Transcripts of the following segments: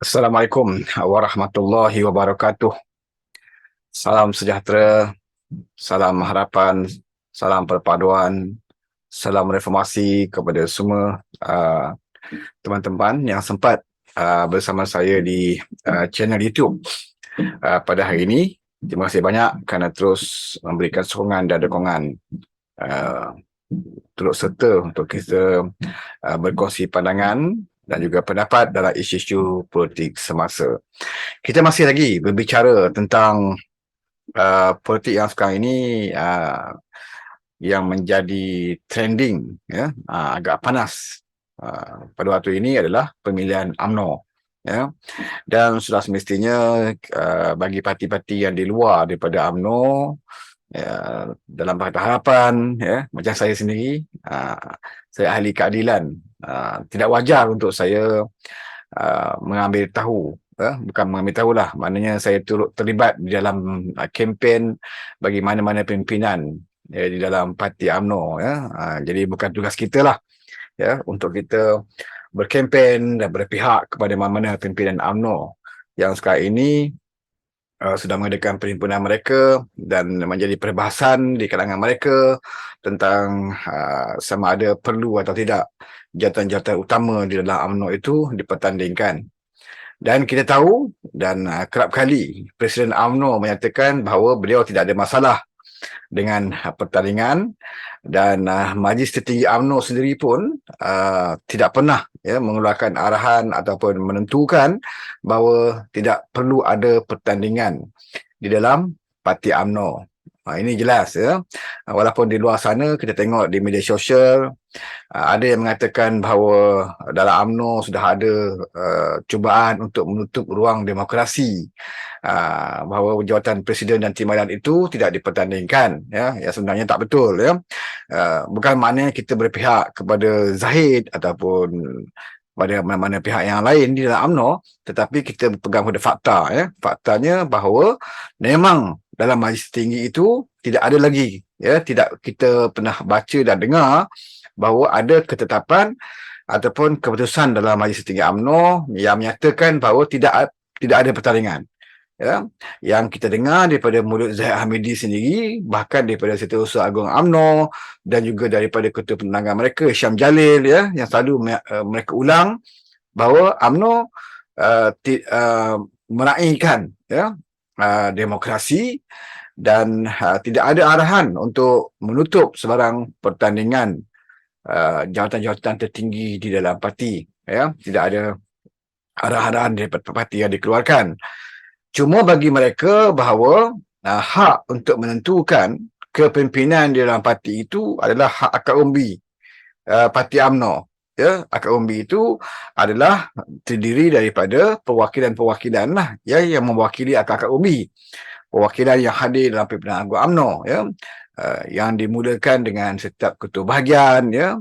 Assalamualaikum warahmatullahi wabarakatuh. Salam sejahtera, salam harapan, salam perpaduan, salam reformasi kepada semua teman-teman yang sempat bersama saya di channel YouTube pada hari ini. Terima kasih banyak kerana terus memberikan sokongan dan dukungan uh, turut serta untuk kita berkongsi pandangan dan juga pendapat dalam isu-isu politik semasa. Kita masih lagi berbicara tentang politik yang sekarang ini yang menjadi trending, ya, agak panas pada waktu ini adalah pemilihan UMNO, ya. Dan sudah semestinya bagi parti-parti yang di luar daripada UMNO, ya, dalam harapan, ya, macam saya sendiri, saya ahli keadilan, tidak wajar untuk saya mengambil tahu, bukan mengambil tahu lah, maknanya saya turut terlibat di dalam kempen bagi mana-mana pimpinan, ya, di dalam parti UMNO, ya. Jadi bukan tugas kita lah, ya, untuk kita berkempen dan berpihak kepada mana-mana pimpinan UMNO yang sekarang ini sudah mengadakan perhimpunan mereka dan menjadi perbahasan di kalangan mereka tentang sama ada perlu atau tidak jawatan-jawatan utama di dalam UMNO itu dipertandingkan. Dan kita tahu dan kerap kali Presiden UMNO menyatakan bahawa beliau tidak ada masalah dengan pertandingan, dan Majlis Tertinggi UMNO sendiri pun tidak pernah, ya, mengeluarkan arahan ataupun menentukan bahawa tidak perlu ada pertandingan di dalam parti UMNO. Ini jelas, ya. Walaupun di luar sana kita tengok di media sosial ada yang mengatakan bahawa dalam UMNO sudah ada cubaan untuk menutup ruang demokrasi, bahawa jawatan presiden dan timbalan itu tidak dipertandingkan, ya, yang sebenarnya tak betul, ya. Bukan maknanya kita berpihak kepada Zahid ataupun pada mana-mana pihak yang lain di dalam UMNO, tetapi kita berpegang pada fakta, ya. Faktanya bahawa memang dalam majlis tinggi itu tidak ada lagi, ya, tidak kita pernah baca dan dengar bahawa ada ketetapan ataupun keputusan dalam Majlis Tinggi UMNO yang menyatakan bahawa tidak ada pertandingan, ya. Yang kita dengar daripada mulut Zahid Hamidi sendiri, bahkan daripada Setiausaha Agung UMNO dan juga daripada ketua penerangan mereka Syam Jalil, ya, yang selalu mereka ulang bahawa UMNO meraihkan, ya, demokrasi dan tidak ada arahan untuk menutup sebarang pertandingan jawatan-jawatan tertinggi di dalam parti, ya. Tidak ada arahan-arahan daripada parti yang dikeluarkan. Cuma bagi mereka bahawa hak untuk menentukan kepimpinan di dalam parti itu adalah hak akar umbi parti UMNO, ya. Akar umbi itu adalah terdiri daripada perwakilan-perwakilan lah, ya, yang mewakili akar-akar umbi, perwakilan yang hadir dalam pimpinan agung UMNO, ya. Yang dimulakan dengan setiap ketua bahagian, ya,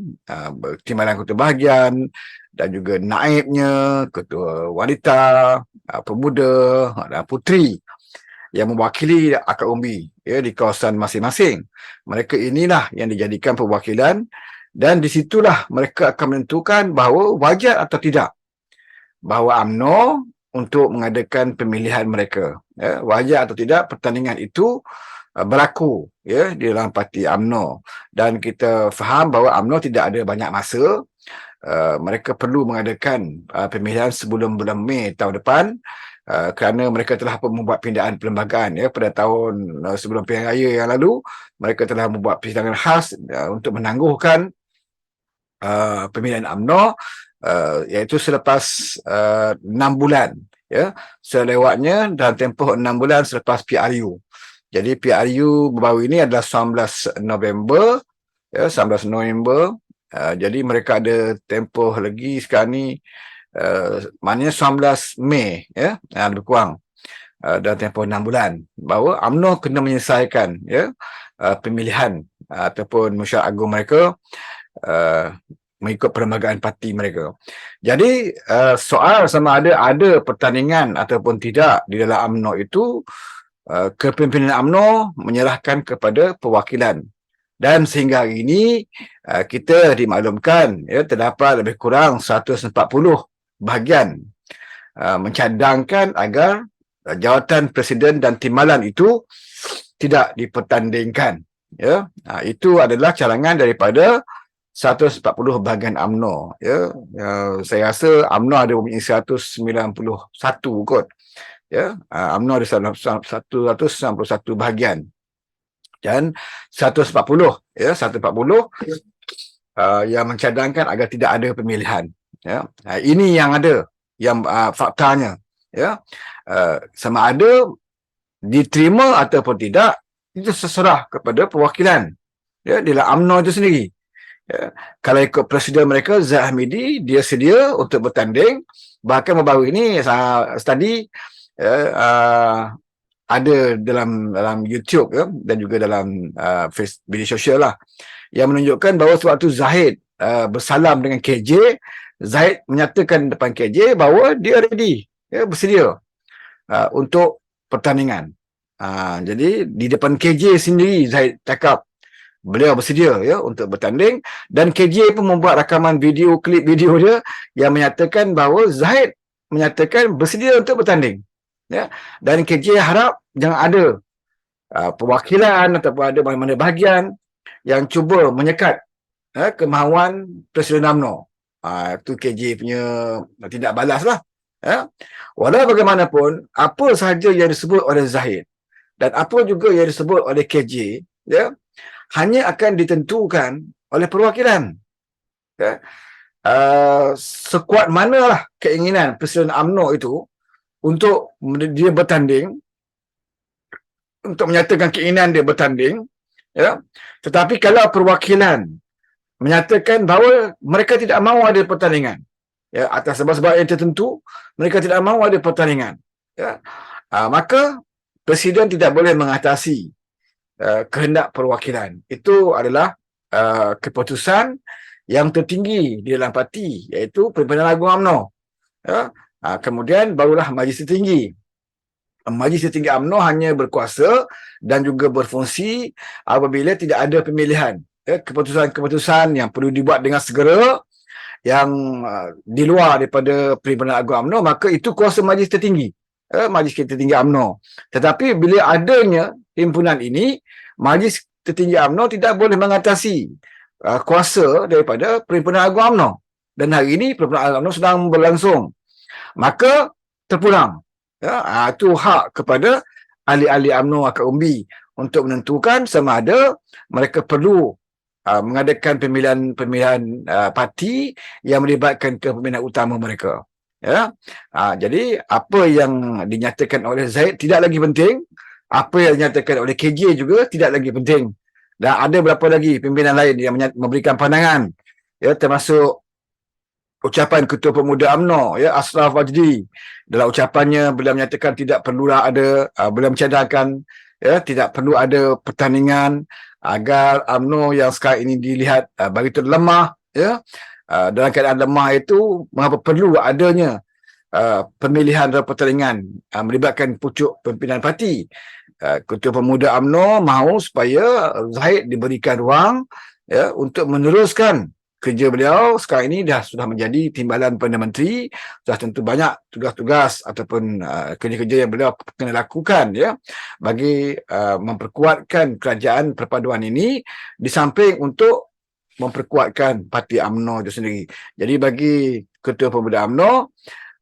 timbalan ketua bahagian dan juga naibnya, ketua wanita, pemuda dan puteri yang mewakili akar umbi, ya, di kawasan masing-masing. Mereka inilah yang dijadikan perwakilan dan di situlah mereka akan menentukan bahawa wajar atau tidak bahawa UMNO untuk mengadakan pemilihan mereka, ya, wajar atau tidak pertandingan itu berlaku, ya, di dalam parti UMNO. Dan kita faham bahawa UMNO tidak ada banyak masa. Mereka perlu mengadakan pemilihan sebelum bulan Mei tahun depan, kerana mereka telah membuat pindahan perlembagaan, ya, pada tahun sebelum pilihan raya yang lalu. Mereka telah membuat persidangan khas untuk menangguhkan pemilihan UMNO, iaitu selepas 6 bulan, ya, selewatnya dalam tempoh 6 bulan selepas PRU. Jadi PRU baru ini adalah 19 November, ya, 19 November. Jadi mereka ada tempoh lagi sekarang ni, maknanya 19 Mei, ya, lebih kurang dalam tempoh 6 bulan. Bahawa UMNO kena menyelesaikan, ya, pemilihan ataupun mesyuarat agung mereka mengikut perlembagaan parti mereka. Jadi soal sama ada pertandingan ataupun tidak di dalam UMNO itu, kepimpinan UMNO menyerahkan kepada perwakilan, dan sehingga hari ini kita dimaklumkan, ya, terdapat lebih kurang 140 bahagian mencadangkan agar jawatan presiden dan timbalan itu tidak dipertandingkan. Ya, itu adalah carangan daripada 140 bahagian UMNO. Ya, saya rasa UMNO ada mempunyai 191 kot. Ya, UMNO ada 191 bahagian. Dan 140 yang mencadangkan agar tidak ada pemilihan. Ya, ini yang ada, yang faktanya. Ya, sama ada diterima ataupun tidak, itu terserah kepada perwakilan. Ya, di dalam UMNO itu sendiri. Ya, kalau ikut presiden mereka, Zahid Hamidi, dia sedia untuk bertanding. Bahkan baru ini tadi ada dalam YouTube ya, dan juga dalam media sosial lah, yang menunjukkan bahawa sewaktu Zahid bersalam dengan KJ, Zahid menyatakan depan KJ bahawa dia ready, ya, bersedia untuk pertandingan. Jadi di depan KJ sendiri Zahid cakap beliau bersedia, ya, untuk bertanding, dan KJ pun membuat rakaman video, klip video dia yang menyatakan bahawa Zahid menyatakan bersedia untuk bertanding. Ya, dan KJ harap jangan ada perwakilan ataupun ada mana-mana bahagian yang cuba menyekat kemahuan Presiden UMNO. Itu KJ punya tidak balas lah. Ya. Walau bagaimanapun, apa sahaja yang disebut oleh Zahid dan apa juga yang disebut oleh KJ, ya, hanya akan ditentukan oleh perwakilan. Ya. Sekuat manalah keinginan Presiden UMNO itu untuk dia bertanding, untuk menyatakan keinginan dia bertanding, ya. Tetapi kalau perwakilan menyatakan bahawa mereka tidak mahu ada pertandingan, ya, atas sebab-sebab yang tertentu, mereka tidak mahu ada pertandingan, ya, maka presiden tidak boleh mengatasi kehendak perwakilan. Itu adalah keputusan yang tertinggi di dalam parti, iaitu Perhimpunan Agung UMNO. Ya. Kemudian barulah Majlis Tertinggi. Majlis Tertinggi UMNO hanya berkuasa dan juga berfungsi apabila tidak ada pemilihan. Ya, keputusan-keputusan yang perlu dibuat dengan segera, yang di luar daripada Perhimpunan Agung UMNO, maka itu kuasa Majlis Tertinggi. Majlis Tertinggi UMNO. Tetapi bila adanya himpunan ini, Majlis Tertinggi UMNO tidak boleh mengatasi kuasa daripada Perhimpunan Agung UMNO. Dan hari ini Perhimpunan Agung UMNO sedang berlangsung. Maka terpulang. Ya, itu hak kepada ahli-ahli UMNO akad umbi untuk menentukan sama ada mereka perlu mengadakan pemilihan parti yang melibatkan kepimpinan utama mereka. Ya, jadi apa yang dinyatakan oleh Zahid tidak lagi penting, apa yang dinyatakan oleh KJ juga tidak lagi penting, dan ada berapa lagi pimpinan lain yang memberikan pandangan, ya, termasuk ucapan Ketua Pemuda UMNO, ya, Ashraf Wajdi. Dalam ucapannya beliau menyatakan tidak perlulah ada, beliau mencadangkan, ya, tidak perlu ada pertandingan agar UMNO yang sekarang ini dilihat begitu lemah, ya. Dalam keadaan lemah itu, mengapa perlu adanya pemilihan dan pertandingan melibatkan pucuk pimpinan parti. Ketua Pemuda UMNO mahu supaya Zahid diberikan ruang, ya, untuk meneruskan kerja beliau. Sekarang ini sudah menjadi timbalan Perdana Menteri, sudah tentu banyak tugas-tugas ataupun kerja-kerja yang beliau kena lakukan, ya, bagi memperkuatkan kerajaan perpaduan ini, di samping untuk memperkuatkan parti UMNO itu sendiri. Jadi bagi Ketua Pemuda UMNO,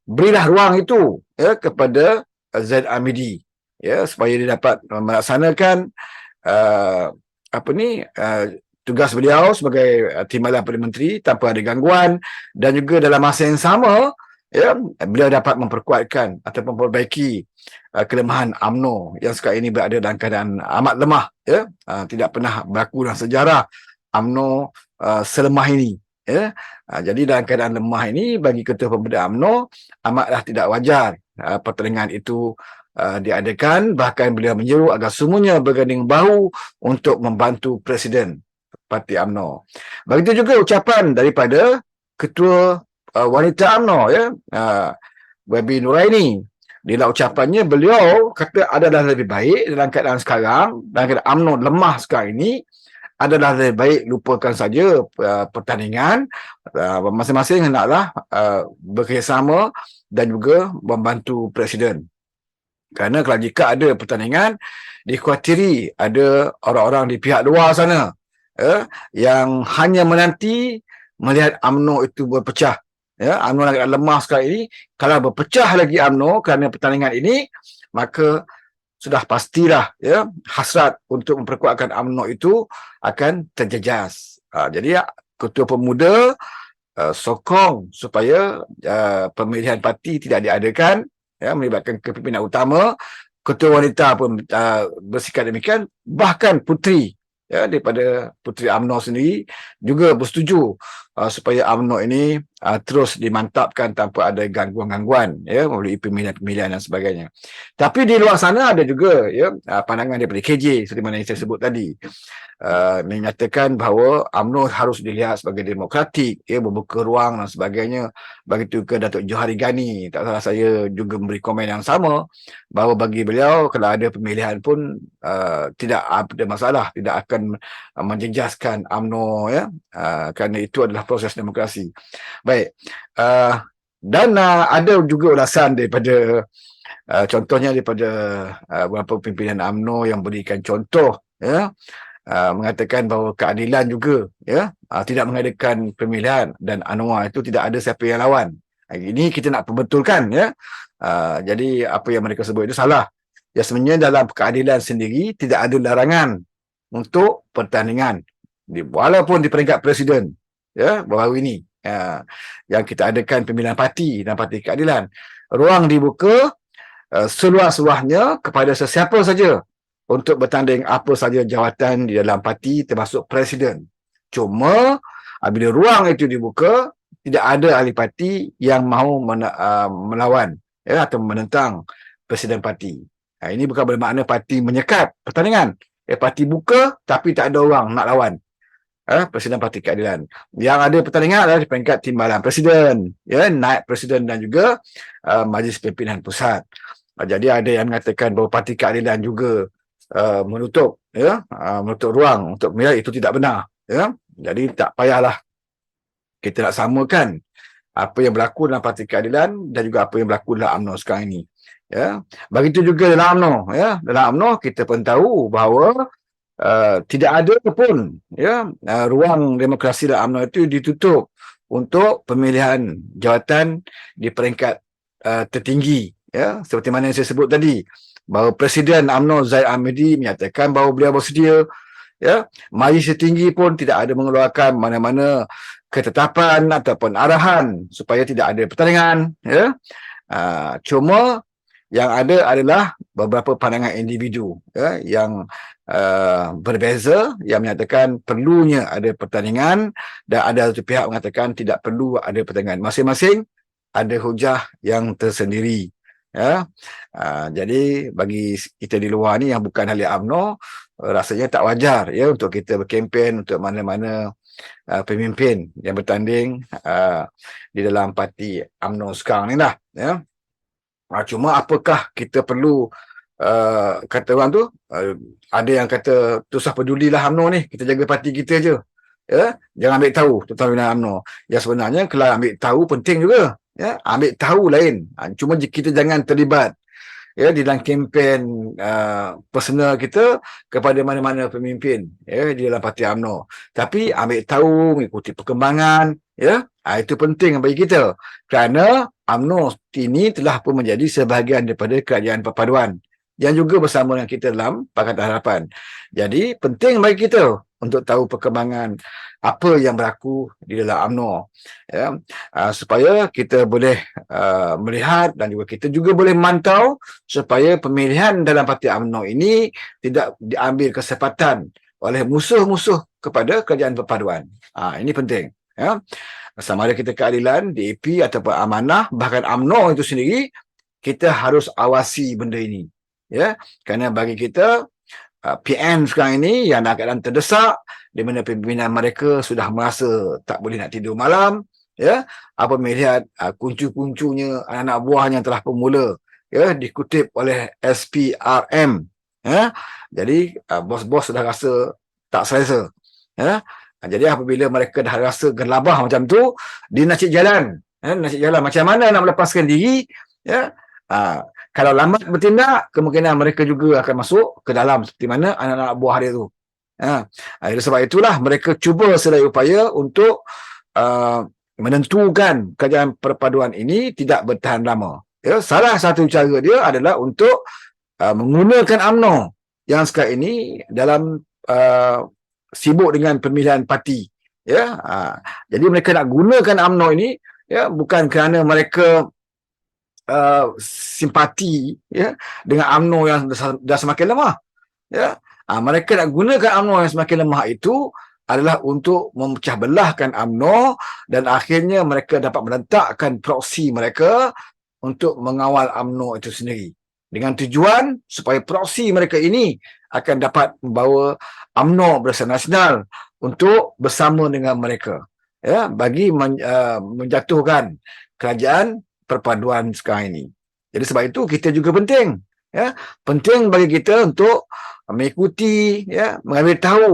berilah ruang itu, ya, kepada Zahid Hamidi, ya, supaya dia dapat melaksanakan tugas beliau sebagai timbalan Perdana Menteri tanpa ada gangguan, dan juga dalam masa yang sama, ya, beliau dapat memperkuatkan ataupun memperbaiki kelemahan UMNO yang sekarang ini berada dalam keadaan amat lemah, ya. Tidak pernah berlaku dalam sejarah UMNO selemah ini, ya. Jadi dalam keadaan lemah ini, bagi Ketua Pemuda UMNO amatlah tidak wajar pertandingan itu diadakan. Bahkan beliau menyeru agar semuanya berganding bahu untuk membantu Presiden Parti UMNO. Begitu juga ucapan daripada Ketua Wanita UMNO, ya, Wabi Nuraini. Dalam ucapannya beliau kata adalah lebih baik dalam keadaan sekarang, dalam keadaan UMNO lemah sekarang ini, adalah lebih baik lupakan saja pertandingan, masing-masing hendaklah bekerjasama dan juga membantu Presiden. Kerana kalau jika ada pertandingan, dikhawatiri ada orang-orang di pihak luar sana yang hanya menanti melihat UMNO itu berpecah. UMNO agak lemah sekali ini. Kalau berpecah lagi UMNO kerana pertandingan ini, maka sudah pastilah hasrat untuk memperkuatkan UMNO itu akan terjejas. Jadi Ketua Pemuda sokong supaya pemilihan parti tidak diadakan, melibatkan kepimpinan utama. Ketua wanita pun bersikap demikian, bahkan puteri daripada puteri UMNO sendiri juga bersetuju supaya UMNO ini terus dimantapkan tanpa ada gangguan-gangguan melalui pemilihan-pemilihan dan sebagainya. Tapi di luar sana ada juga pandangan daripada KJ seperti mana yang saya sebut tadi, menyatakan bahawa UMNO harus dilihat sebagai demokratik, membuka ruang dan sebagainya. Begitu ke Datuk Johari Ghani, tak salah saya juga memberi komen yang sama, bahawa bagi beliau kalau ada pemilihan pun tidak ada masalah, tidak akan menjejaskan UMNO kerana itu adalah proses demokrasi. Baik, dan ada juga ulasan daripada contohnya daripada beberapa pimpinan UMNO yang berikan contoh mengatakan bahawa keadilan juga tidak mengadakan pemilihan dan Anwar itu tidak ada siapa yang lawan. Ini kita nak perbetulkan jadi apa yang mereka sebut itu salah. Ya, sebenarnya dalam keadilan sendiri tidak ada larangan untuk pertandingan walaupun di peringkat presiden baru ini yang kita adakan pemilihan parti dan parti keadilan, ruang dibuka seluas-luasnya kepada sesiapa saja untuk bertanding apa saja jawatan di dalam parti termasuk presiden. Cuma bila ruang itu dibuka, tidak ada ahli parti yang mahu melawan atau menentang presiden parti. Ini bukan bermakna parti menyekat pertandingan. Parti buka tapi tak ada orang nak lawan Presiden Parti Keadilan. Yang ada pertandingan adalah di peringkat timbalan presiden, naib presiden dan juga majlis pimpinan pusat. Jadi ada yang mengatakan bahawa Parti Keadilan juga menutup ruang untuk pemilihan, itu tidak benar. Jadi tak payahlah kita nak samakan apa yang berlaku dalam Parti Keadilan dan juga apa yang berlaku dalam UMNO sekarang ini. Begitu juga dalam UMNO. Dalam UMNO kita pun tahu bahawa tidak ada pun ruang demokrasi dalam UMNO itu ditutup untuk pemilihan jawatan di peringkat tertinggi, seperti mana yang saya sebut tadi, bahawa Presiden UMNO Zaid Ahmadi menyatakan bahawa beliau bersedia, majlis tertinggi pun tidak ada mengeluarkan mana-mana ketetapan ataupun arahan supaya tidak ada pertandingan. Cuma yang ada adalah beberapa pandangan individu yang berbeza, yang menyatakan perlunya ada pertandingan dan ada satu pihak mengatakan tidak perlu ada pertandingan. Masing-masing ada hujah yang tersendiri. Jadi bagi kita di luar ni yang bukan ahli UMNO, rasanya tak wajar untuk kita berkempen untuk mana-mana pemimpin yang bertanding di dalam parti UMNO sekarang ni lah. Cuma apakah kita perlu kata orang tu, ada yang kata tak usah pedulilah UMNO ni, kita jaga parti kita je, jangan ambil tahu tentang UMNO. Ya, sebenarnya kalau ambil tahu penting juga, ambil tahu lain, cuma kita jangan terlibat di dalam kempen personal kita kepada mana-mana pemimpin di dalam parti UMNO. Tapi ambil tahu, mengikuti perkembangan, itu penting bagi kita, kerana UMNO ini telah pun menjadi sebahagian daripada kerajaan perpaduan yang juga bersama dengan kita dalam Pakatan Harapan. Jadi penting bagi kita untuk tahu perkembangan apa yang berlaku di dalam UMNO, supaya kita boleh melihat dan juga kita juga boleh memantau supaya pemilihan dalam parti UMNO ini tidak diambil kesempatan oleh musuh-musuh kepada kerajaan perpaduan. Ini penting. Sama ada kita keadilan, DAP ataupun amanah, bahkan UMNO itu sendiri, kita harus awasi benda ini. Kerana bagi kita, PM sekarang ini yang dalam keadaan terdesak, di mana pimpinan mereka sudah merasa tak boleh nak tidur malam, apa melihat kuncu-kuncunya anak-anak buahnya telah pemula dikutip oleh SPRM. Jadi bos-bos sudah rasa tak selesa. Ya. Jadi apabila mereka dah rasa gelabah macam tu, dia nak cari jalan. Nak cari jalan macam mana nak melepaskan diri. Ya. Kalau lambat bertindak, kemungkinan mereka juga akan masuk ke dalam seperti mana anak-anak buah dia tu. Oleh sebab itulah mereka cuba sedaya upaya untuk menentukan kerajaan perpaduan ini tidak bertahan lama. Ya, salah satu cara dia adalah untuk menggunakan UMNO yang sekarang ini dalam sibuk dengan pemilihan parti. Ya, jadi mereka nak gunakan UMNO ini ya bukan kerana mereka simpati ya dengan UMNO yang dah semakin lemah. Ya, mereka nak gunakan UMNO yang semakin lemah itu adalah untuk memecah belahkan UMNO dan akhirnya mereka dapat meletakkan proksi mereka untuk mengawal UMNO itu sendiri. Dengan tujuan supaya proksi mereka ini akan dapat membawa UMNO Barisan Nasional untuk bersama dengan mereka. Ya, bagi menjatuhkan kerajaan perpaduan sekarang ini. Jadi sebab itu kita juga penting. Ya, penting bagi kita untuk mengikuti, ya, mengambil tahu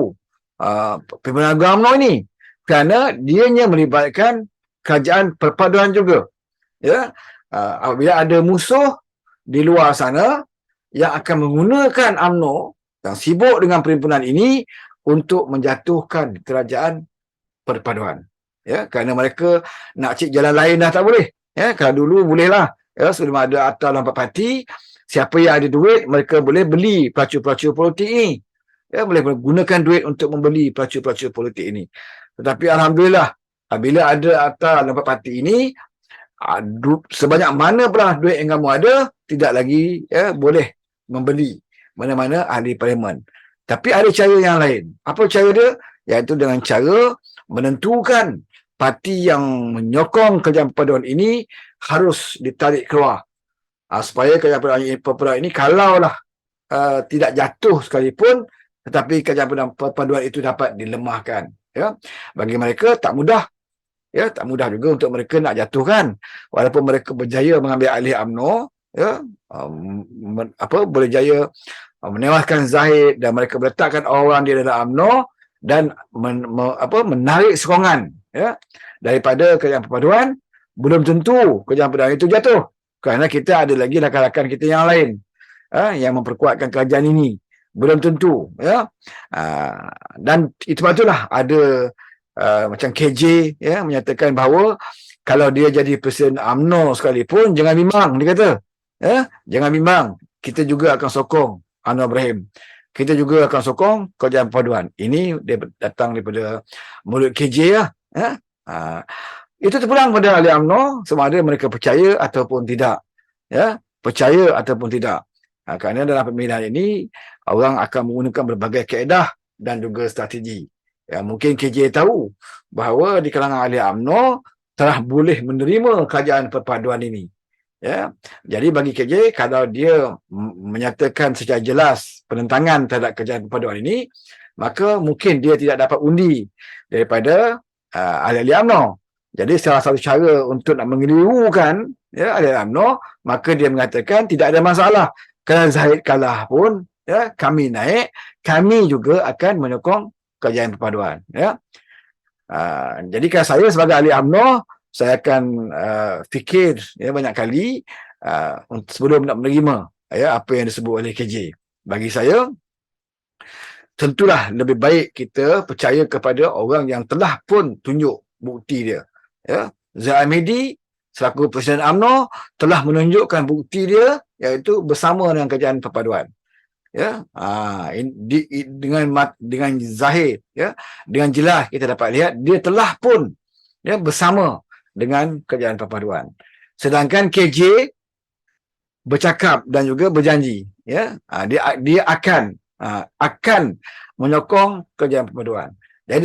pimpinan UMNO ini kerana dianya melibatkan kerajaan perpaduan juga. Ya, apabila ada musuh di luar sana yang akan menggunakan UMNO yang sibuk dengan perhimpunan ini untuk menjatuhkan kerajaan perpaduan. Ya, kerana mereka nak cik jalan lain dah tak boleh. Ya, kalau dulu bolehlah. Ya, sebelum ada Akta Lambat Parti, siapa yang ada duit mereka boleh beli pelacur-pelacur politik ini. Ya, boleh gunakan duit untuk membeli pelacur-pelacur politik ini. Tetapi alhamdulillah bila ada Akta Lambat Parti ini, sebanyak mana pula duit yang kamu ada tidak lagi boleh membeli mana-mana ahli parlimen. Tapi ada cara yang lain. Apa cara dia? Iaitu dengan cara menentukan parti yang menyokong kerajaan perpaduan ini harus ditarik keluar. Supaya kerajaan perpaduan ini kalaulah tidak jatuh sekalipun, tetapi kerajaan perpaduan itu dapat dilemahkan. Ya, bagi mereka tak mudah. Ya, tak mudah juga untuk mereka nak jatuhkan. Walaupun mereka berjaya mengambil alih UMNO, ya, boleh jaya menewaskan Zahid dan mereka meletakkan orang di dalam UMNO dan menarik sokongan ya daripada kerajaan perpaduan, belum tentu kerajaan perpaduan itu jatuh kerana kita ada lagi rakan-rakan kita yang lain yang memperkuatkan kerajaan ini, belum tentu ya. Dan itu itulah ada macam KJ ya menyatakan bahawa kalau dia jadi presiden UMNO sekalipun jangan bimbang, dia kata ya, jangan bimbang, kita juga akan sokong Anwar Ibrahim, kita juga akan sokong kerajaan perpaduan. Ini dia datang daripada mulut KJ ya. Itu terpulang pada ahli UMNO sama ada mereka percaya ataupun tidak. Ya, percaya ataupun tidak. Kerana dalam pemilihan ini orang akan menggunakan berbagai kaedah dan juga strategi. Ya, mungkin KJ tahu bahawa di kalangan ahli UMNO telah boleh menerima kerajaan perpaduan ini. Ya, jadi bagi KJ kalau dia menyatakan secara jelas penentangan terhadap kerajaan perpaduan ini, maka mungkin dia tidak dapat undi daripada ahli-ahli UMNO. Jadi salah satu cara untuk nak mengelirukan ya ahli UMNO, maka dia mengatakan tidak ada masalah. Kalau Zahid kalah pun ya kami naik, kami juga akan menyokong kerajaan perpaduan. Ya. Jadi kalau saya sebagai ahli UMNO, saya akan fikir ya banyak kali sebelum nak menerima ya apa yang disebut oleh KJ. Bagi saya tentulah lebih baik kita percaya kepada orang yang telah pun tunjuk bukti dia. Ya, Zahid Hamidi selaku Presiden UMNO telah menunjukkan bukti dia iaitu bersama dengan kerajaan perpaduan. Ya, dengan zahir ya, dengan jelas kita dapat lihat dia telah pun ya bersama dengan kerajaan perpaduan. Sedangkan KJ bercakap dan juga berjanji ya, dia akan menyokong kerajaan perpaduan. Jadi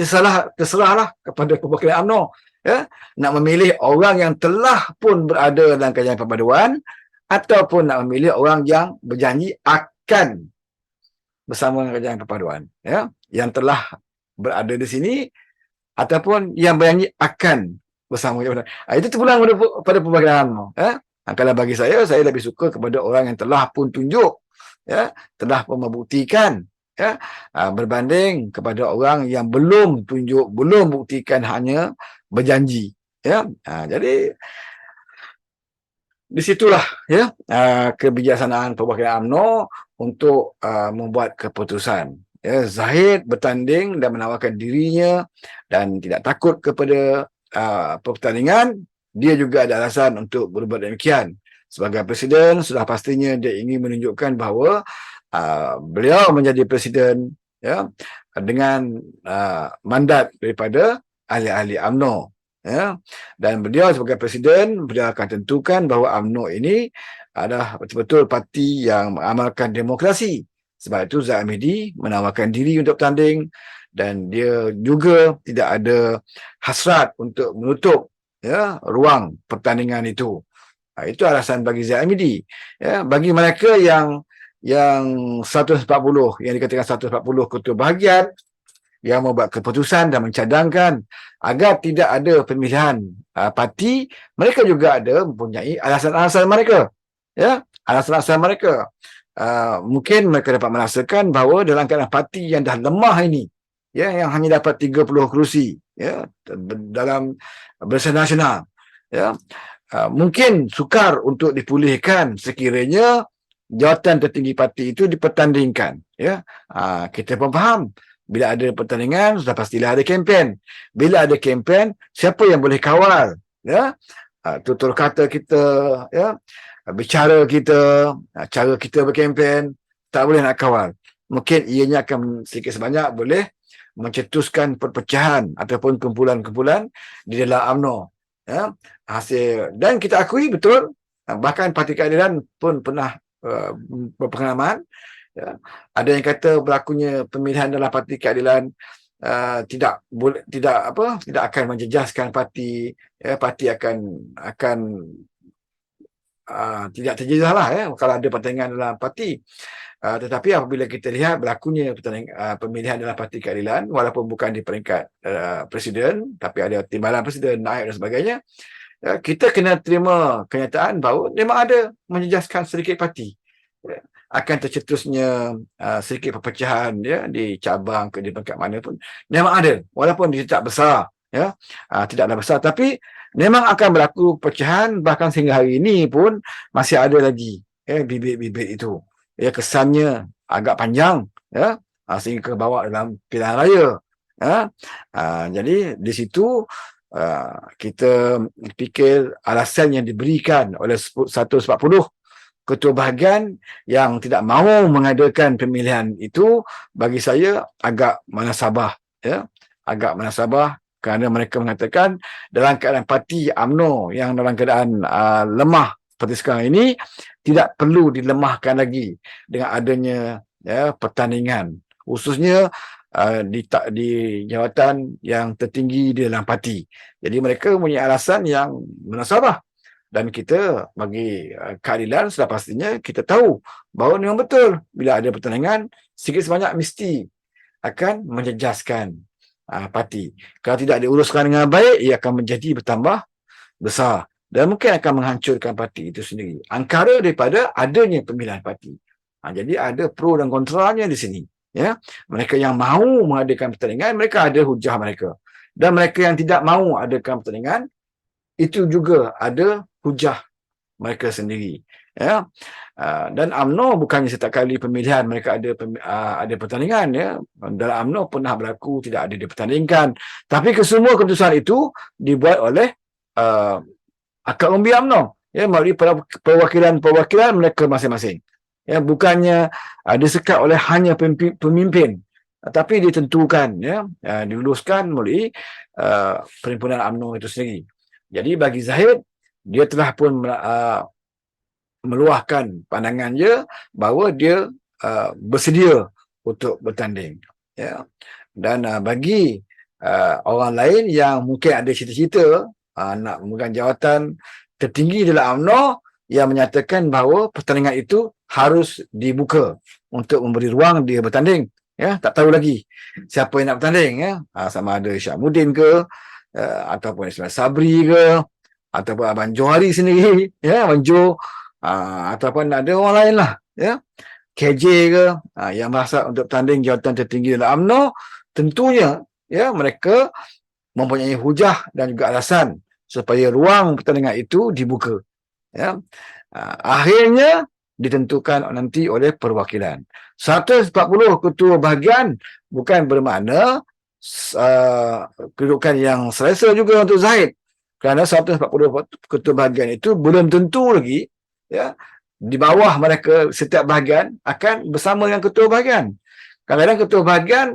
terserahlah kepada perwakilan UMNO ya nak memilih orang yang telah pun berada dalam kerajaan perpaduan ataupun nak memilih orang yang berjanji akan bersama dengan kerajaan perpaduan ya, yang telah berada di sini ataupun yang berjanji akan bersama kerajaan perpaduan. Itu terpulang pada perwakilan UMNO ya. Kalau bagi saya lebih suka kepada orang yang telah pun tunjuk ya, telah pun membuktikan ya, berbanding kepada orang yang belum buktikan, hanya berjanji, ya. Jadi di situlah, ya, kebijaksanaan perwakilan UMNO untuk membuat keputusan. Ya, Zahid bertanding dan menawarkan dirinya dan tidak takut kepada pertandingan. Dia juga ada alasan untuk berbuat demikian. Sebagai presiden, sudah pastinya dia ingin menunjukkan bahawa beliau menjadi presiden, ya, dengan mandat daripada ahli-ahli UMNO. Ya, dan beliau sebagai presiden, beliau akan tentukan bahawa UMNO ini adalah betul-betul parti yang mengamalkan demokrasi. Sebab itu Zahid Hamidi menawarkan diri untuk bertanding dan dia juga tidak ada hasrat untuk menutup, ya, ruang pertandingan itu. Itu alasan bagi Zahid Hamidi. Ya, bagi mereka yang 140, yang dikatakan 140 ketua bahagian, yang membuat keputusan dan mencadangkan agar tidak ada pemilihan parti, mereka juga ada mempunyai alasan-alasan mereka. Ya, alasan-alasan mereka. Mungkin mereka dapat merasakan bahawa dalam keadaan parti yang dah lemah ini, ya, yang hanya dapat 30 kerusi, ya, dalam Barisan Nasional, ya, mungkin sukar untuk dipulihkan sekiranya jawatan tertinggi parti itu dipertandingkan, ya. Kita pun faham, bila ada pertandingan, sudah pastilah ada kempen. Bila ada kempen, siapa yang boleh kawal? Ya, tutur kata kita, ya, bicara kita, cara kita berkempen, tak boleh nak kawal. Mungkin ianya akan sedikit sebanyak boleh mencetuskan perpecahan ataupun kumpulan-kumpulan di dalam UMNO. Ya, hasil, dan kita akui betul, bahkan Parti Keadilan pun pernah berpengalaman. Ya. Ada yang kata berlakunya pemilihan dalam Parti Keadilan tidak akan menjejaskan parti, ya, parti akan tidak terjejah lah, ya, kalau ada pertandingan dalam parti. Tetapi apabila kita lihat berlakunya pemilihan dalam Parti Keadilan, walaupun bukan di peringkat presiden, tapi ada timbalan presiden naik dan sebagainya, ya, kita kena terima kenyataan bahawa memang ada menjejaskan sedikit parti. Ya, akan tercetusnya sedikit perpecahan, ya, di cabang ke di peringkat mana pun memang ada, walaupun dia tak besar, ya, tidaklah besar, tapi memang akan berlaku perpecahan. Bahkan sehingga hari ini pun masih ada lagi, ya, bibit-bibit itu, ya, kesannya agak panjang, ya, sehingga bawa dalam pilihan raya, ya. Jadi di situ kita fikir alasan yang diberikan oleh 140 ketua bahagian yang tidak mahu mengadakan pemilihan itu, bagi saya agak menasabah, ya, agak menasabah, kerana mereka mengatakan dalam keadaan parti UMNO yang dalam keadaan lemah seperti sekarang ini, tidak perlu dilemahkan lagi dengan adanya, ya, pertandingan, khususnya di jawatan yang tertinggi di dalam parti. Jadi mereka punya alasan yang menasabah. Dan kita bagi keadilan, sudah pastinya kita tahu bahawa memang betul bila ada pertandingan, sedikit sebanyak mesti akan menjejaskan parti. Kalau tidak diuruskan dengan baik, ia akan menjadi bertambah besar dan mungkin akan menghancurkan parti itu sendiri. Angkara daripada adanya pemilihan parti. Jadi ada pro dan kontranya di sini. Ya, mereka yang mahu mengadakan pertandingan, mereka ada hujah mereka. Dan mereka yang tidak mahu adakan pertandingan, itu juga ada hujah mereka sendiri, ya. Dan UMNO bukannya setiap kali pemilihan mereka ada pertandingan, ya. Dalam UMNO pernah berlaku tidak ada dipertandingkan, tapi kesemua keputusan itu dibuat oleh akar umbi UMNO, ya, melalui perwakilan mereka masing-masing, ya, bukannya disekat oleh hanya pemimpin, tapi ditentukan, ya, diluluskan melalui perhimpunan UMNO itu sendiri. Jadi bagi Zahid, dia telah pun meluahkan pandangannya bahawa dia bersedia untuk bertanding, ya. Dan bagi orang lain yang mungkin ada cita-cita nak memegang jawatan tertinggi dalam UMNO, yang menyatakan bahawa pertandingan itu harus dibuka untuk memberi ruang dia bertanding, ya. Tak tahu lagi siapa yang nak bertanding, ya. Sama ada Syahmuddin ke, ataupun Ismail Sabri ke, ataupun Abang Johari sendiri, ya, Abang Jo, ataupun ada orang lain lah, ya. KJ ke, yang berhasrat untuk bertanding jawatan tertinggi dalam UMNO, tentunya mereka mempunyai hujah dan juga alasan supaya ruang pertandingan itu dibuka. Akhirnya ditentukan nanti oleh perwakilan. 140 ketua bahagian bukan bermakna kedudukan yang selesa juga untuk Zahid. Kerana 140 ketua bahagian itu belum tentu lagi di bawah mereka setiap bahagian akan bersama dengan ketua bahagian. Kadang-kadang ketua bahagian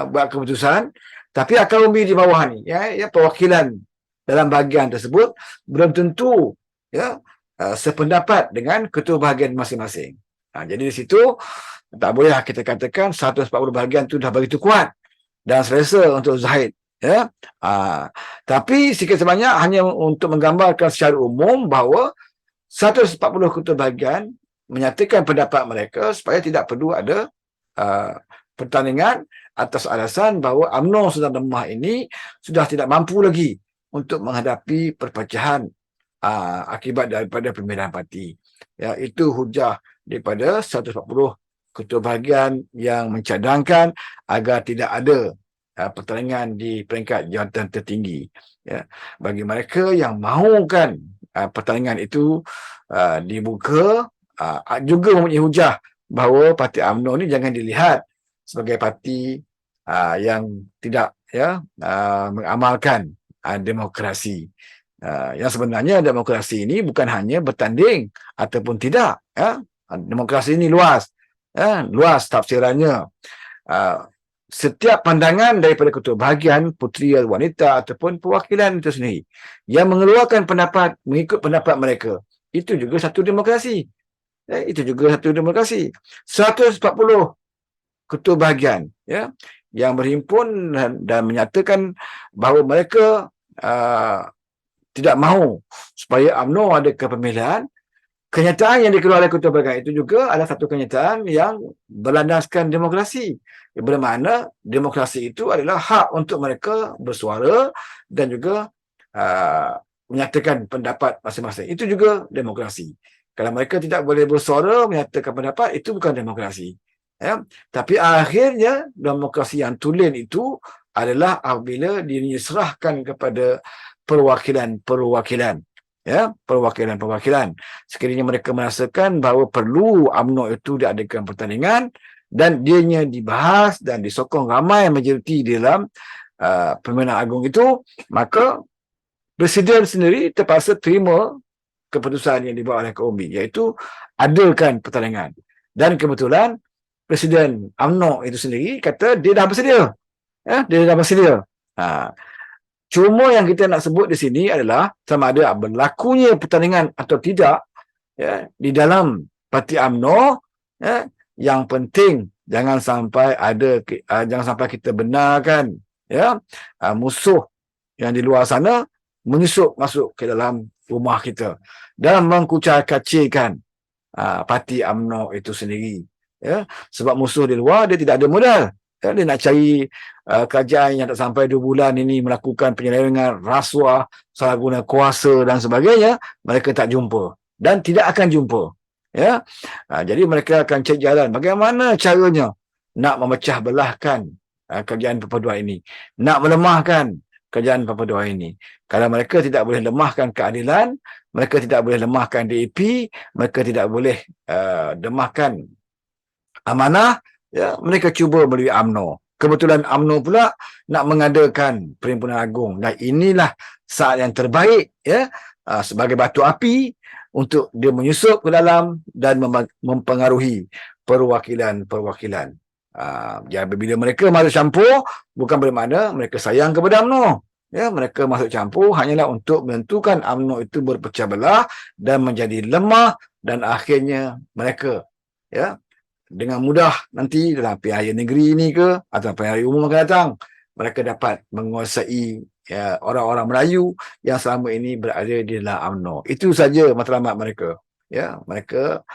buat keputusan tapi akan memilih di bawah ni perwakilan dalam bahagian tersebut belum tentu sependapat dengan ketua bahagian masing-masing. Jadi di situ tak boleh kita katakan 140 bahagian tu dah begitu kuat dan selesa untuk Zahid. Tapi sikit sebanyak hanya untuk menggambarkan secara umum bahawa 140 ketua bahagian menyatakan pendapat mereka supaya tidak perlu ada pertandingan atas alasan bahawa UMNO sudah lemah ini sudah tidak mampu lagi untuk menghadapi perpecahan akibat daripada pembinaan parti. Itu hujah daripada 140 ketua bahagian yang mencadangkan agar tidak ada pertandingan di peringkat jawatan tertinggi. Bagi mereka yang mahukan pertandingan itu dibuka, juga mempunyai hujah bahawa parti UMNO ni jangan dilihat sebagai parti yang tidak mengamalkan demokrasi. Yang sebenarnya demokrasi ini bukan hanya bertanding ataupun tidak. Demokrasi ini luas. Luas tafsirannya. Setiap pandangan daripada ketua bahagian, puteri atau wanita ataupun perwakilan itu sendiri yang mengeluarkan pendapat, mengikut pendapat mereka, itu juga satu demokrasi. Itu juga satu demokrasi. 140 ketua bahagian yang berhimpun dan menyatakan bahawa mereka tidak mahu supaya UMNO ada kepemilian. Kenyataan yang dikeluarkan oleh ketua bahagian itu juga adalah satu kenyataan yang berlandaskan demokrasi. Bermakna demokrasi itu adalah hak untuk mereka bersuara dan juga menyatakan pendapat masing-masing. Itu juga demokrasi. Kalau mereka tidak boleh bersuara, menyatakan pendapat, itu bukan demokrasi. Tapi akhirnya demokrasi yang tulen itu adalah apabila diserahkan kepada perwakilan. Perwakilan. Sekiranya mereka merasakan bahawa perlu UMNO itu diadakan pertandingan dan dianya dibahas dan disokong ramai majoriti dalam Permandangan Agung itu, maka Presiden sendiri terpaksa terima keputusan yang dibuat oleh KOMB, iaitu adakan pertandingan. Dan kebetulan Presiden UMNO itu sendiri kata dia dah bersedia. Dia dah bersedia. Cuma yang kita nak sebut di sini adalah sama ada berlakunya pertandingan atau tidak di dalam parti UMNO. Yang penting jangan sampai kita benarkan musuh yang di luar sana menyusup masuk ke dalam rumah kita dan mengkucar-kacirkan parti UMNO itu sendiri. Sebab musuh di luar dia tidak ada modal. Dia nak cari kerajaan yang tak sampai 2 bulan ini melakukan penyelewengan, rasuah, salah guna kuasa dan sebagainya, mereka tak jumpa dan tidak akan jumpa. Jadi mereka akan cari jalan bagaimana caranya nak memecah belahkan kerajaan perpaduan ini, nak melemahkan kerajaan perpaduan ini. Kalau mereka tidak boleh lemahkan keadilan, mereka tidak boleh lemahkan DAP, mereka tidak boleh lemahkan amanah, mereka cuba melalui UMNO. Kebetulan UMNO pula nak mengadakan Perhimpunan Agung dan inilah saat yang terbaik sebagai batu api untuk dia menyusup ke dalam dan mempengaruhi perwakilan-perwakilan. Jadi bila mereka masuk campur, bukan bermakna mereka sayang kepada UMNO. Mereka masuk campur hanyalah untuk menentukan UMNO itu berpecah belah dan menjadi lemah dan akhirnya mereka dengan mudah nanti dalam pilihan raya negeri ini ke atau pilihan raya umum akan datang, mereka dapat menguasai orang-orang Melayu yang selama ini berada di dalam UMNO. Itu saja matlamat mereka. Mereka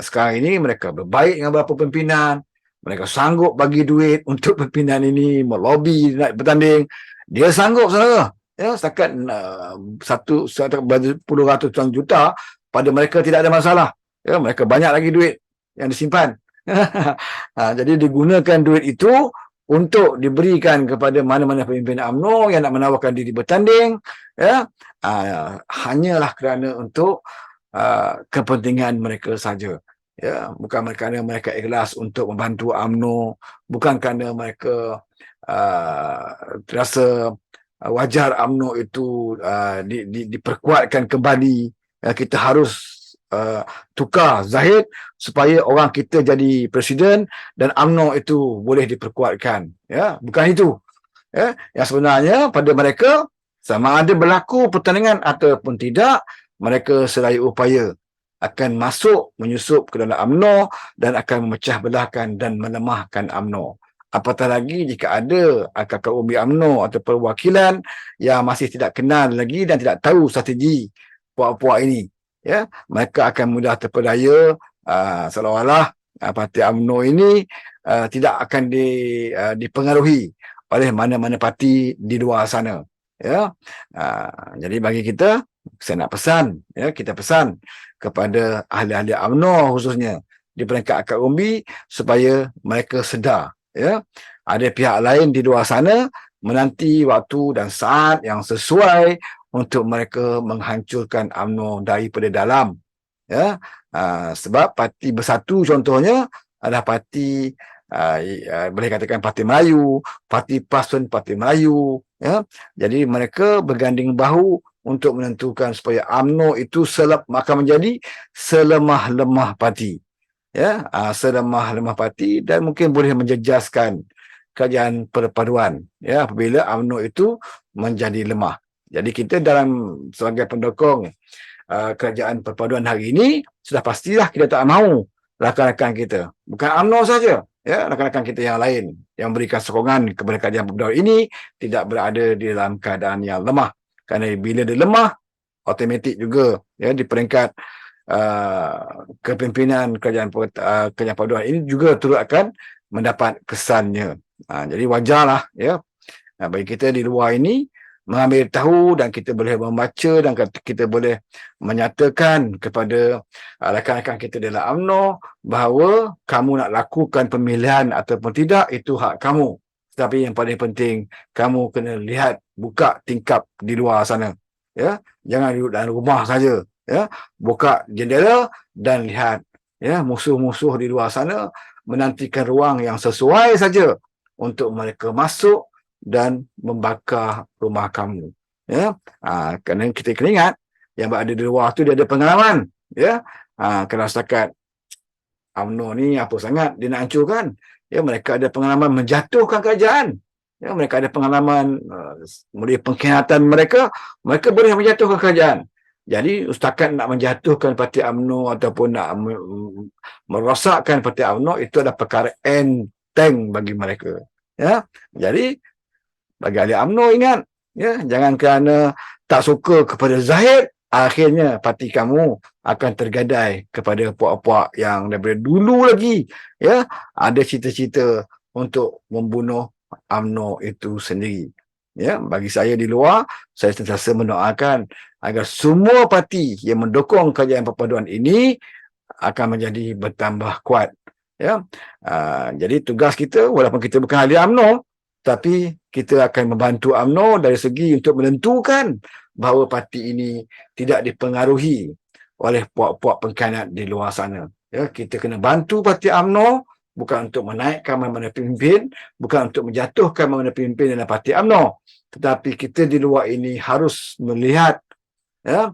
sekarang ini mereka berbaik dengan beberapa pimpinan, mereka sanggup bagi duit untuk pimpinan ini melobi nak bertanding. Dia sanggup saudara. Setakat puluh ratus juta pada mereka tidak ada masalah. Mereka banyak lagi duit. yang disimpan. Jadi digunakan duit itu untuk diberikan kepada mana-mana pemimpin UMNO yang nak menawarkan diri bertanding, ya, hanyalah kerana untuk kepentingan mereka saja. Ya, bukan kerana mereka ikhlas untuk membantu UMNO, bukan kerana mereka terasa wajar UMNO itu diperkuatkan kembali. Kita harus tukar Zahid supaya orang kita jadi presiden dan UMNO itu boleh diperkuatkan. Ya, bukan itu. Ya, yang sebenarnya pada mereka sama ada berlaku pertandingan ataupun tidak, mereka seraya upaya akan masuk menyusup ke dalam UMNO dan akan memecah belahkan dan melemahkan UMNO. Apatah lagi jika ada kakak umbi UMNO atau perwakilan yang masih tidak kenal lagi dan tidak tahu strategi puak-puak ini, ya, mereka akan mudah terpedaya seolah-olah parti UMNO ini tidak akan dipengaruhi oleh mana-mana parti di luar sana. Ya, jadi bagi kita, saya nak pesan, ya, kita pesan kepada ahli-ahli UMNO khususnya di peringkat akar umbi supaya mereka sedar, ya, ada pihak lain di luar sana menanti waktu dan saat yang sesuai untuk mereka menghancurkan UMNO daripada dalam. Ya, sebab parti Bersatu contohnya adalah parti boleh katakan Parti Melayu, Parti Pasun Parti Melayu, ya. Jadi mereka berganding bahu untuk menentukan supaya UMNO itu akan menjadi selemah-lemah parti, ya, selemah-lemah parti dan mungkin boleh menjejaskan kerajaan perpaduan, ya, apabila UMNO itu menjadi lemah. Jadi kita sebagai pendukung kerajaan perpaduan hari ini, sudah pastilah kita tak mahu rakan-rakan kita, bukan UMNO saja, ya, rakan-rakan kita yang lain yang berikan sokongan kepada kerajaan perpaduan ini tidak berada di dalam keadaan yang lemah. Kerana bila dia lemah, automatik juga, ya, di peringkat kepimpinan kerajaan perpaduan ini juga turut akan mendapat kesannya. Jadi wajarlah, ya, bagi kita di luar ini mengambil tahu dan kita boleh membaca dan kita boleh menyatakan kepada rakan-rakan kita dalam UMNO bahawa kamu nak lakukan pemilihan ataupun tidak, itu hak kamu. Tapi yang paling penting, kamu kena lihat, buka tingkap di luar sana. Ya, jangan duduk dalam rumah saja. Ya, buka jendela dan lihat, ya, musuh-musuh di luar sana menantikan ruang yang sesuai saja untuk mereka masuk dan membakar rumah kamu. Ya, kerana kita kena ingat yang berada di luar tu dia ada pengalaman. Ya, kerana setakat UMNO ni apa sangat dia nak hancurkan. Ya, mereka ada pengalaman menjatuhkan kerajaan. Ya, mereka ada pengalaman melalui pengkhianatan mereka boleh menjatuhkan kerajaan. Jadi setakat nak menjatuhkan parti UMNO ataupun nak merosakkan parti UMNO, itu adalah perkara enteng bagi mereka. Ya, jadi bagi ahli UMNO ingat, ya, jangan kerana tak suka kepada Zahid, akhirnya parti kamu akan tergadai kepada puak-puak yang daripada dulu lagi, ya, ada cita-cita untuk membunuh UMNO itu sendiri. Ya, bagi saya di luar, saya sentiasa mendoakan agar semua parti yang mendukung kerajaan perpaduan ini akan menjadi bertambah kuat. Ya, jadi tugas kita, walaupun kita bukan ahli UMNO, tapi kita akan membantu UMNO dari segi untuk menentukan bahawa parti ini tidak dipengaruhi oleh puak-puak pengkhianat di luar sana. Ya, kita kena bantu parti UMNO bukan untuk menaikkan mana-mana pemimpin, bukan untuk menjatuhkan mana-mana pemimpin dalam parti UMNO, tetapi kita di luar ini harus melihat, ya,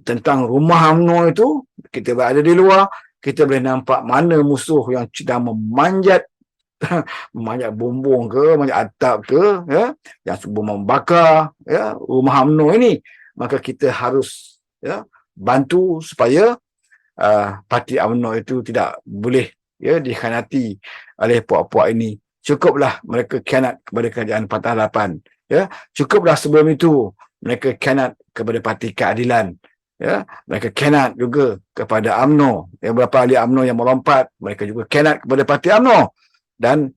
tentang rumah UMNO itu. Kita berada di luar, kita boleh nampak mana musuh yang sedang memanjat bumbung ke, memanjat atap ke, ya, yang cuba membakar, ya, rumah UMNO ini. Maka kita harus, ya, bantu supaya parti UMNO itu tidak boleh, ya, dikhianati oleh puak-puak ini. Cukuplah mereka khianat kepada kerajaan Patah Harapan. Ya, cukuplah sebelum itu mereka khianat kepada Parti Keadilan. Ya, mereka khianat juga kepada UMNO. Ya, beberapa ahli UMNO yang melompat, mereka juga khianat kepada Parti UMNO. Dan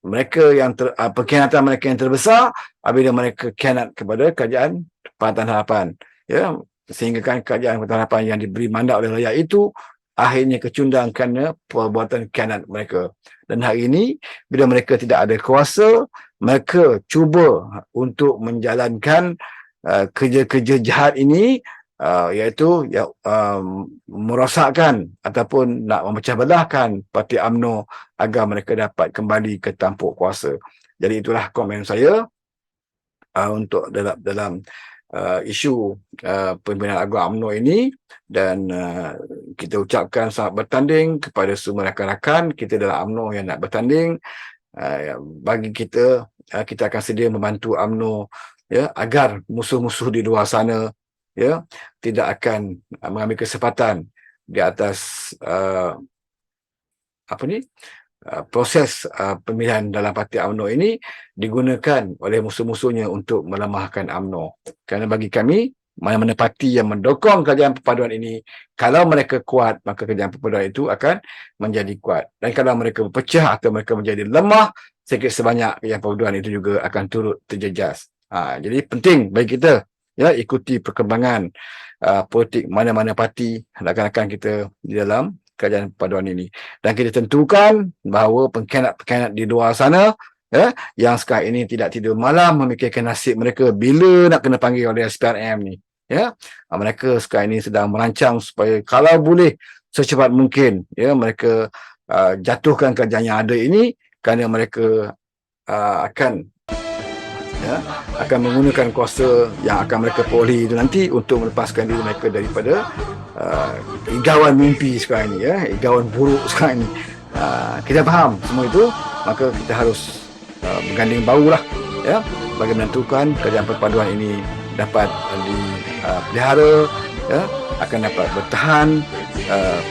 mereka yang pengkhianatan mereka yang terbesar apabila mereka khianat kepada kerajaan Patah Harapan. Ya, sehingga kan kerajaan Patah Harapan yang diberi mandat oleh rakyat itu akhirnya kecundang kerana perbuatan khianat mereka. Dan hari ini bila mereka tidak ada kuasa, mereka cuba untuk menjalankan kerja-kerja jahat ini, iaitu merosakkan ataupun nak memecah belahkan parti UMNO agar mereka dapat kembali ke tampuk kuasa. Jadi itulah komen saya untuk dalam isu pimpinan agung UMNO ini. Dan kita ucapkan selamat bertanding kepada semua rakan-rakan kita dalam UMNO yang nak bertanding. Bagi kita, kita akan sedia membantu UMNO, ya, agar musuh-musuh di luar sana, ya, tidak akan mengambil kesempatan di atas proses pemilihan dalam parti UMNO ini digunakan oleh musuh-musuhnya untuk melemahkan UMNO. Kerana bagi kami, mana-mana parti yang mendukung kerajaan perpaduan ini, kalau mereka kuat, maka kerajaan perpaduan itu akan menjadi kuat. Dan kalau mereka berpecah atau mereka menjadi lemah, sedikit sebanyak kerajaan perpaduan itu juga akan turut terjejas. Jadi penting bagi kita, ya, ikuti perkembangan politik mana-mana parti rakan-rakan kita di dalam kerajaan perpaduan ini. Dan kita tentukan bahawa pengkhianat-pengkhianat di luar sana, ya, yang sekarang ini tidak tidur malam memikirkan nasib mereka bila nak kena panggil oleh SPRM ni, ya, mereka sekarang ini sedang merancang supaya kalau boleh secepat mungkin, ya, mereka jatuhkan kerajaan yang ada ini, kerana mereka akan menggunakan kuasa yang akan mereka perolehi itu nanti untuk melepaskan diri mereka daripada igawan mimpi sekarang ini, ya, igawan buruk sekarang ini. Kita faham semua itu, maka kita harus berganding bahulah, ya, bagi menentukan kerajaan perpaduan ini dapat dipelihara, ya, akan dapat bertahan,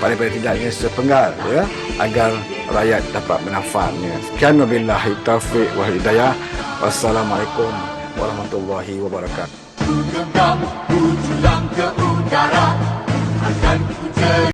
paling tidaknya sepenggal, ya, agar rakyat dapat bermanfaatnya. Sekian, wabillahi taufiq wal hidayah. Wassalamualaikum warahmatullahi wabarakatuh.